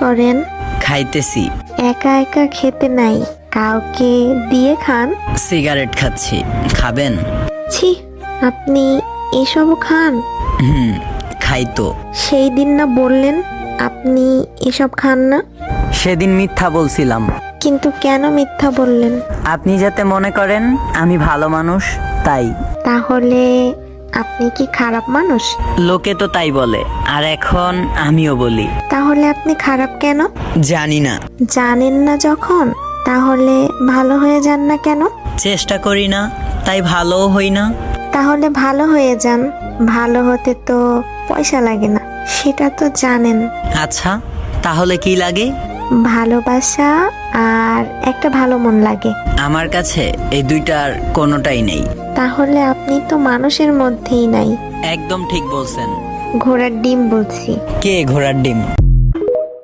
করেন? খাইতেছি। একা একা খেতে নাই, কাউকে দিয়ে খান। সিগারেট খাচ্ছি, খাবেন? ছি, আপনি এসবও খান? খাই তো। সেই দিন না বললেন আপনি এসব খান না? সেদিন মিথ্যা বলছিলাম। কিন্তু কেন মিথ্যা বললেন? আপনি যাতে মনে করেন আমি ভালো মানুষ, তাই। তাহলে আপনি কি খারাপ মানুষ? লোকে তো তাই বলে, আর এখন আমিও বলি। তাহলে আপনি খারাপ কেন? জানি না। জানেন না যখন, তাহলে ভালো হয়ে যান না কেন? চেষ্টা করি না, তাই ভালোও হই না। তাহলে ভালো হয়ে যান। ভালো হতে তো পয়সা লাগে না, সেটা তো জানেন। আচ্ছা, তাহলে কি লাগে? ভালোবাসা আর একটা ভালো মন লাগে। আমার কাছে এই দুইটার কোনোটাই নেই। তাহলে আপনি তো মানুষের মধ্যেই নাই। একদম ঠিক বলছেন। ঘোড়ার ডিম বলছি। কে ঘোড়ার ডিম?